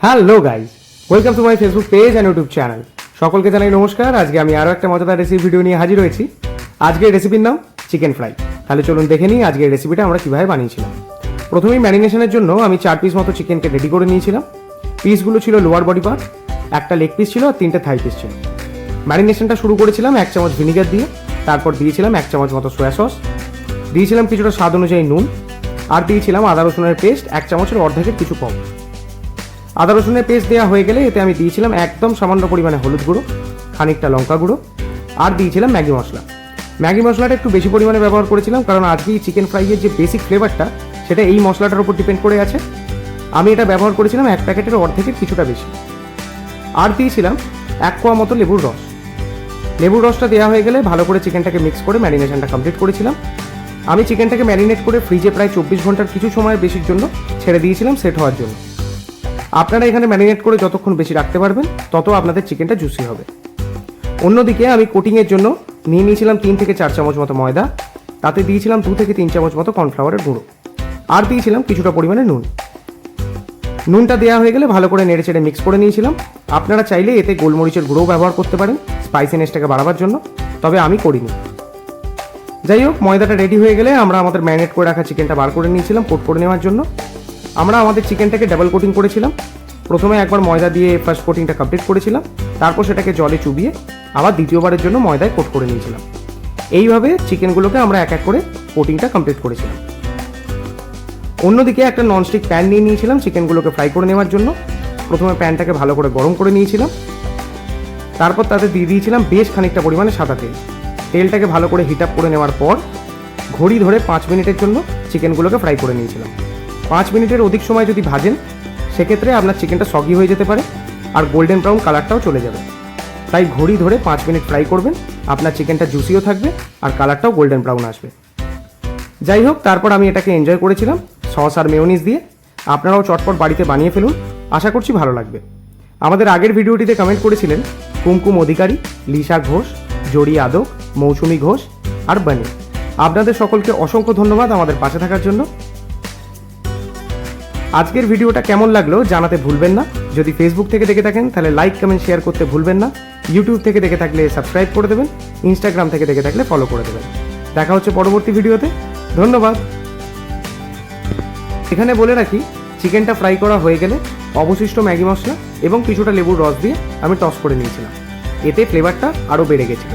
Hello guys, welcome to my Facebook page and YouTube channel. সকলকে জানাই নমস্কার। আজকে আমি আরও একটা মজাদার রেসিপি ভিডিও নিয়ে হাজির হয়েছি। আজকের রেসিপির নাম চিকেন ফ্রাই। তাহলে চলুন দেখে নিই আজকের রেসিপিটা আমরা কীভাবে বানিয়েছিলাম। প্রথমেই ম্যারিনেশনের জন্য আমি 4 পিস মতো চিকেনকে রেডি করে নিয়েছিলাম। পিসগুলো ছিল লোয়ার বডি পার্ট, একটা লেগ পিস ছিল আর 3টে থাই পিস ছিল। ম্যারিনেশনটা শুরু করেছিলাম 1 চামচ ভিনিগার দিয়ে, তারপর দিয়েছিলাম 1 চামচ মতো সোয়া সস, দিয়েছিলাম কিছুটা স্বাদ অনুযায়ী নুন, আর দিয়েছিলাম আদা রসুনের পেস্ট 1 চামচের অর্ধেকের কিছু কম। আদা রসুনের পেস্ট দেওয়া হয়ে গেলে এতে আমি দিয়েছিলাম একদম সামান্য পরিমাণে হলুদ গুঁড়ো, খানিকটা লঙ্কা গুঁড়ো, আর দিয়েছিলাম ম্যাগি মশলা। ম্যাগি মশলাটা একটু বেশি পরিমাণে ব্যবহার করেছিলাম, কারণ আজকে এই চিকেন ফ্রাইয়ের যে বেসিক ফ্লেভারটা সেটা এই মশলাটার উপর ডিপেন্ড করে আছে। আমি এটা ব্যবহার করেছিলাম 1 প্যাকেটের অর্ধেকের কিছুটা বেশি। আর দিয়েছিলাম 1 কোয়া মতো লেবুর রস। লেবুর রসটা দেওয়া হয়ে গেলে ভালো করে চিকেনটাকে মিক্স করে ম্যারিনেশনটা কমপ্লিট করেছিলাম। আমি চিকেনটাকে ম্যারিনেট করে ফ্রিজে প্রায় 24 ঘন্টার কিছু সময়ের বেশির জন্য ছেড়ে দিয়েছিলাম সেট হওয়ার জন্য। আপনারা এখানে ম্যারিনেট করে যতক্ষণ বেশি রাখতে পারবেন তত আপনাদের চিকেনটা জুসি হবে। অন্যদিকে আমি কোটিংয়ের জন্য নিয়ে নিয়েছিলাম 3 থেকে 4 চামচ মতো ময়দা, তাতে দিয়েছিলাম 2 থেকে 3 চামচ মতো কর্নফ্লাওয়ারের গুঁড়ো, আর দিয়েছিলাম কিছুটা পরিমাণে নুন। নুনটা দেওয়া হয়ে গেলে ভালো করে নেড়ে চেড়ে মিক্স করে নিয়েছিলাম। আপনারা চাইলে এতে গোলমরিচের গুঁড়োও ব্যবহার করতে পারেন স্পাইসিনেসটাকে বাড়াবার জন্য, তবে আমি করিনি। যাই হোক, ময়দাটা রেডি হয়ে গেলে আমরা আমাদের ম্যারিনেট করে রাখা চিকেনটা বার করে নিয়েছিলাম কোট করে নেওয়ার জন্য। আমরা আমাদের চিকেনটাকে ডাবল কোটিং করেছিলাম। প্রথমে একবার ময়দা দিয়ে ফার্স্ট কোটিংটা কমপ্লিট করেছিলাম, তারপর সেটাকে জলে চুবিয়ে আবার দ্বিতীয়বারের জন্য ময়দায় কোট করে নিয়েছিলাম। এইভাবে চিকেনগুলোকে আমরা এক এক করে কোটিংটা কমপ্লিট করেছিলাম। অন্যদিকে একটা ননস্টিক প্যান নিয়ে নিয়েছিলাম চিকেনগুলোকে ফ্রাই করে নেওয়ার জন্য। প্রথমে প্যানটাকে ভালো করে গরম করে নিয়েছিলাম, তারপর তাতে দিয়ে দিয়েছিলাম বেশ খানিকটা পরিমাণে সাদা তেল। তেলটাকে ভালো করে হিট আপ করে নেওয়ার পর ঘড়ি ধরে 5 মিনিটের জন্য চিকেনগুলোকে ফ্রাই করে নিয়েছিলাম। 5 মিনিটের অধিক সময় যদি ভাজেন সেক্ষেত্রে আপনার চিকেনটা সগি হয়ে যেতে পারে আর গোল্ডেন ব্রাউন কালারটাও চলে যাবে। তাই ঘড়ি ধরে 5 মিনিট ফ্রাই করবেন, আপনার চিকেনটা জুসিও থাকবে আর কালারটাও গোল্ডেন ব্রাউন আসবে। যাই হোক, তারপর আমি এটাকে এনজয় করেছিলাম সস আর মেয়োনিজ দিয়ে। আপনারাও চটপট বাড়িতে বানিয়ে ফেলুন, আশা করছি ভালো লাগবে। আমাদের আগের ভিডিওটিতে কমেন্ট করেছিলেন কুমকুম অধিকারী, লিসা ঘোষ, জড়ি আদক, মৌসুমি ঘোষ আর বানি। আপনাদের সকলকে অসংখ্য ধন্যবাদ আমাদের পাশে থাকার জন্য। আজকের ভিডিওটা কেমন লাগলো জানাতে ভুলবেন না। যদি ফেসবুক থেকে দেখে থাকেন তাহলে লাইক কমেন্ট শেয়ার করতে ভুলবেন না। ইউটিউব থেকে দেখে থাকলে সাবস্ক্রাইব করে দেবেন, ইনস্টাগ্রাম থেকে দেখে থাকলে ফলো করে দেবেন। দেখা হচ্ছে পরবর্তী ভিডিওতে। ধন্যবাদ। এখানে বলে রাখি, চিকেনটা ফ্রাই করা হয়ে গেলে অবশিষ্ট ম্যাগি মশলা এবং কিছুটা লেবুর রস দিয়ে আমি টস করে নিয়েছিলাম। এতে ফ্লেভারটা আরও বেড়ে গেছিল।